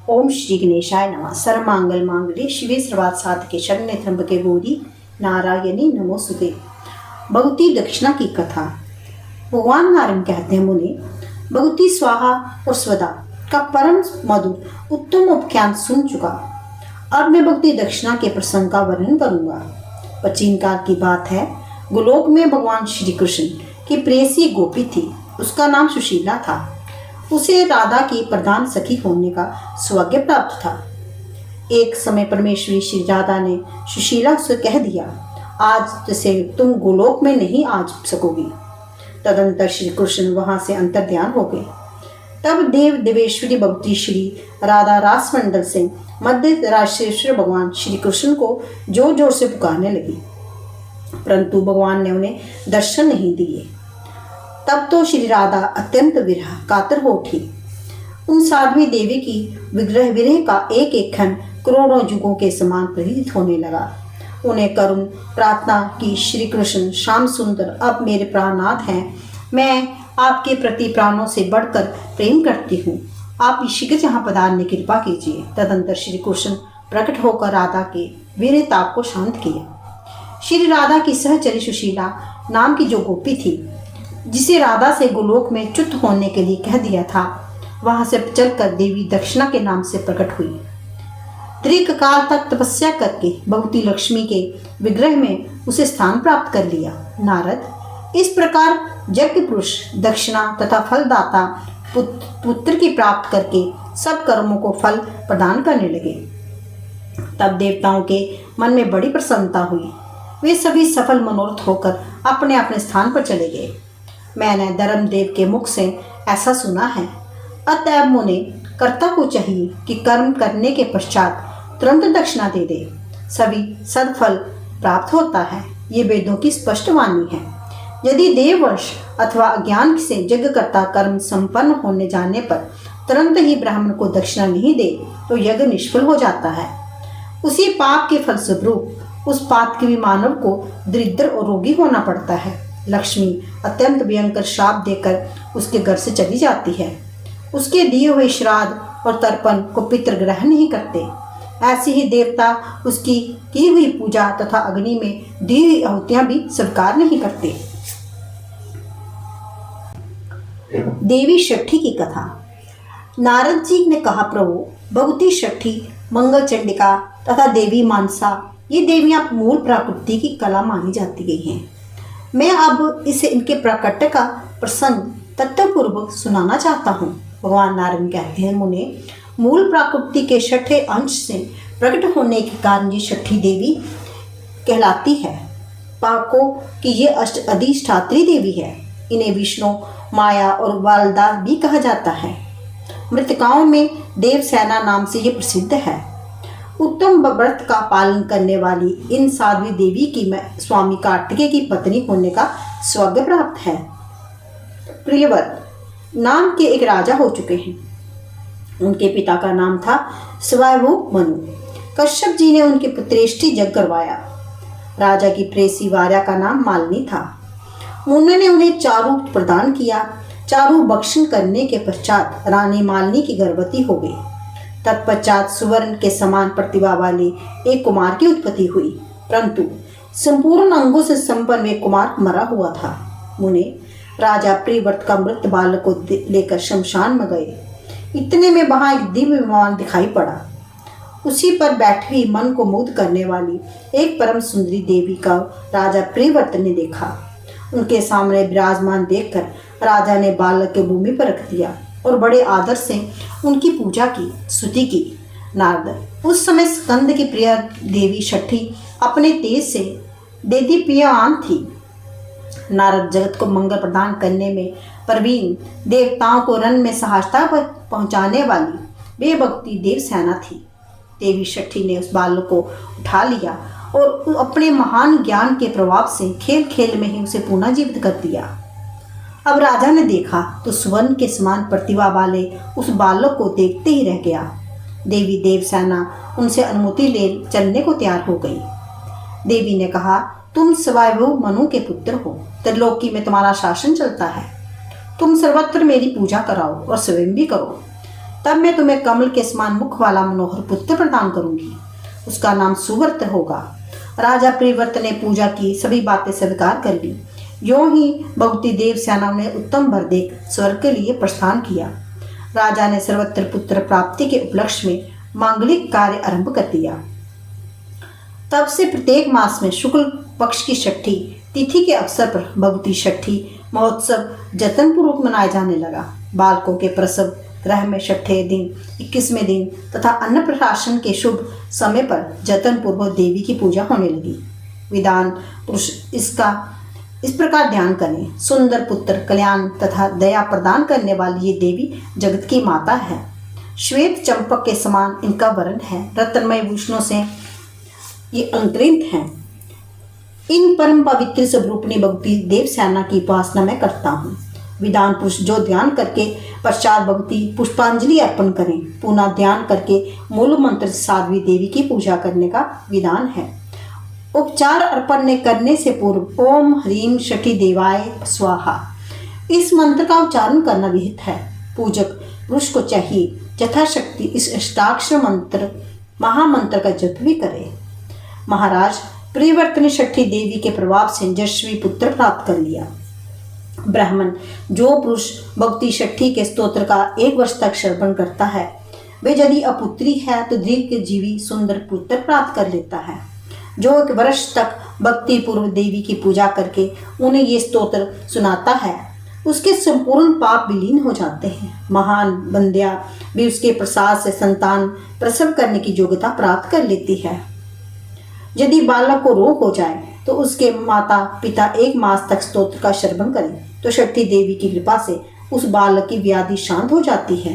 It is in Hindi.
ओम श्री गणेशाय नमः। सर्वमंगल मांगल्ये शिवे सर्वार्थ साधके शरण्ये त्र्यंबके गौरी नारायणी नमोस्तुते। भगवती दक्षिणा की कथा। भगवान नारायण कहते हैं, मुनि भगवती स्वाहा और स्वदा का परम मधुर उत्तम उपख्यान सुन चुका। अब मैं भगवती दक्षिणा के प्रसंग का वर्णन करूंगा। प्राचीन काल की बात है। गोलोक में भगवान श्री कृष्ण की प्रेयसी गोपी थी। उसका नाम सुशीला था। उसे राधा की प्रधान सखी होने का सौभाग्य प्राप्त था। एक समय परमेश्वरी श्री राधा ने सुशीला से कह दिया, आज से तुम गोलोक में नहीं आ सकोगी। तदंतर श्री कृष्ण वहां से अंतर्ध्यान हो गए। तब देव देवेश्वरी भगवती श्री राधा रास मंडल से मध्य राजेश्वर भगवान श्री कृष्ण को जोर जोर से पुकारने लगी, परंतु भगवान ने उन्हें दर्शन नहीं दिए। तब तो श्री राधा अत्यंत विरह कातर हो उठी। उन साध्वी देवी की विरह का एक एक क्षण करोड़ों युगों के समान प्रतीत होने लगा। उन्हें करुण प्रार्थना की, श्री कृष्ण श्याम सुंदर, अब मेरे प्राणनाथ हैं। मैं आपके प्रति प्राणों से बढ़कर प्रेम करती हूँ। आप शीघ्र यहाँ पधारने की कृपा कीजिए। तदंतर श्री कृष्ण प्रकट होकर राधा के वीर ताप को शांत किया। श्री राधा की सहचरी सुशीला नाम की जो गोपी थी, जिसे राधा से गोलोक में च्युत होने के लिए कह दिया था, वहां से चलकर देवी दक्षिणा के नाम से प्रकट हुई। दीर्घ काल तक तपस्या करके भगवती लक्ष्मी के विग्रह में उसे स्थान प्राप्त कर लिया। नारद इस प्रकार यज्ञ पुरुष दक्षिणा तथा फलदाता पुत्र की प्राप्त करके सब कर्मों को फल प्रदान करने लगे। तब देवताओं के मन में बड़ी प्रसन्नता हुई। वे सभी सफल मनोरथ होकर अपने अपने स्थान पर चले गए। मैंने धर्मदेव के मुख से ऐसा सुना है। अतएव मुने कर्ता को चाहिए कि कर्म करने के पश्चात तुरंत दक्षिणा दे दे, सभी सदफल प्राप्त होता है। ये वेदों की स्पष्ट वाणी है। यदि देववश अथवा अज्ञान से यज्ञकर्ता कर्म संपन्न होने जाने पर तुरंत ही ब्राह्मण को दक्षिणा नहीं दे तो यज्ञ निष्फल हो जाता है। उसी पाप के फलस्वरूप उस पातकी मानव को दरिद्र और रोगी होना पड़ता है। लक्ष्मी अत्यंत भयंकर श्राप देकर उसके घर से चली जाती है। उसके दिए हुए श्राद्ध और तर्पण को पितृ ग्रहण नहीं करते। ऐसे ही देवता उसकी की हुई पूजा तथा अग्नि में दी हुई आहुतियां भी स्वीकार नहीं करते। देवी षठी की कथा। नारद जी ने कहा, प्रभु भगवती षठी, मंगल चंडिका तथा देवी मानसा, ये देवियां मूल प्रकृति की कला मानी जाती गई हैं। मैं अब इसे इनके प्राकट्य का प्रसंग तत्वपूर्वक सुनाना चाहता हूँ। भगवान नारायण कहते हैं, मुने मूल प्रकृति के छठे अंश से प्रकट होने के कारण ये छठी देवी कहलाती है। पाको कि ये अष्ट अधिष्ठात्री देवी है। इन्हें विष्णु, माया और वालदा भी कहा जाता है। मृतकाओं में देवसेना नाम से ये प्रसिद्ध है। उत्तम व्रत का पालन करने वाली इन साध्वी देवी की मैं स्वामी कार्तिकेय की पत्नी होने का सौभाग्य प्राप्त है। प्रियव्रत नाम के एक राजा हो चुके हैं। उनके पिता का नाम था स्वयंभू मनु। कश्यप जी ने उनके पुत्रेष्टि यज्ञ करवाया। राजा की प्रेसी वार्या का नाम मालिनी था। उन्होंने उन्हें चारु प्रदान किया। चारु भक्षण करने के पश्चात रानी मालिनी की गर्भवती हो गई। तत्पश्चात सुवर्ण के समान प्रतिभा वाले एक कुमार की उत्पत्ति हुई, परंतु संपूर्ण अंगों से संपन्न एक कुमार मरा हुआ था। मुने राजा प्रियव्रत का मृत बालक को लेकर शमशान में गए। इतने में वहां एक दिव्य विमान दिखाई पड़ा। उसी पर बैठी हुई मन को मुग्ध करने वाली एक परम सुंदरी देवी का राजा प्रियव्रत ने देखा। उनके सामने विराजमान देखकर राजा ने बालक के भूमि पर रख दिया और बड़े आदर से उनकी पूजा की, स्तुति की। नारद उस समय स्कंद की प्रिय देवी छठी अपने तेज से देदीप्यमान थी। नारद जगत को मंगल प्रदान करने में प्रवीण, देवताओं को रण में सहायता पर पहुंचाने वाली बेभक्ति देवसेना थी। देवी छठी ने उस बालक को उठा लिया और अपने महान ज्ञान के प्रभाव से खेल खेल में ही उसे पुनः जीवित कर दिया। अब राजा ने देखा तो सुवर्ण के समान प्रतिभा वाले उस बालक को देखते ही रह गया। देवी देवसेना उनसे अनुमति ले चलने को तैयार हो गई। देवी ने कहा, तुम स्वयंभू मनु के पुत्र हो। त्रिलोकी में तुम्हारा शासन चलता है। तुम सर्वत्र मेरी पूजा कराओ और स्वयं भी करो। तब मैं तुम्हें कमल के समान मुख वाला मनोहर पुत्र प्रदान करूंगी। उसका नाम सुव्रत होगा। राजा प्रिव्रत ने पूजा की, सभी बातें स्वीकार कर ली। यों ही भगवती देवसेना ने उत्तम वर देख स्वर्ग के लिए प्रस्थान किया। राजा ने सर्वत्र पुत्र प्राप्ति के उपलक्ष्य में मांगलिक कार्य आरंभ कर दिया। तब से प्रत्येक मास में शुक्ल पक्ष की छठी तिथि के अवसर पर भगवती छठी महोत्सव जतनपूर्वक मनाया जाने लगा। बालकों के प्रसव ग्रह में छठे दिन, 21वें दिन तथा अन्नप्राशन के शुभ समय पर जतनपूर्वक देवी की पूजा होने लगी। विद्वान पुरुष इसका इस प्रकार ध्यान करें। सुंदर पुत्र, कल्याण तथा दया प्रदान करने वाली ये देवी जगत की माता है। श्वेत चंपक के समान इनका वर्ण है। रत्नमय भूषणों से ये अलंकृत हैं। इन परम पवित्र स्वरूपनी भगवती देवसेना की उपासना मैं करता हूँ। विद्वान पुरुष जो ध्यान करके पश्चात भगवती पुष्पांजलि अर्पण करें, पुनः ध्यान करके मूल मंत्र साध्वी देवी की पूजा करने का विधान है। उपचार अर्पण करने से पूर्व ओम ह्रीम छठी देवाय स्वाहा इस मंत्र का उच्चारण करना विहित है। पूजक पुरुष को चाहिए यथाशक्ति इस अष्टाक्षर मंत्र महामंत्र का जप भी करे। महाराज प्रिव्रत ने छठी देवी के प्रभाव से यशस्वी पुत्र प्राप्त कर लिया। ब्राह्मण जो पुरुष भक्ति छठी के स्तोत्र का 1 वर्ष तक श्रवण करता है, वे यदि अपुत्री है तो दीर्घ जीवी सुंदर पुत्र प्राप्त कर लेता है। जो 1 वर्ष तक भक्ति पूर्व देवी की पूजा करके उन्हें ये स्तोत्र सुनाता है, उसके संपूर्ण पाप विलीन हो जाते हैं। महान बंध्या भी उसके प्रसाद से संतान प्रसव करने की योग्यता प्राप्त कर लेती है। यदि बालक को रोग हो जाए तो उसके माता पिता 1 मास तक स्तोत्र का श्रवण करें तो छठी देवी की कृपा से उस बालक की व्याधि शांत हो जाती है।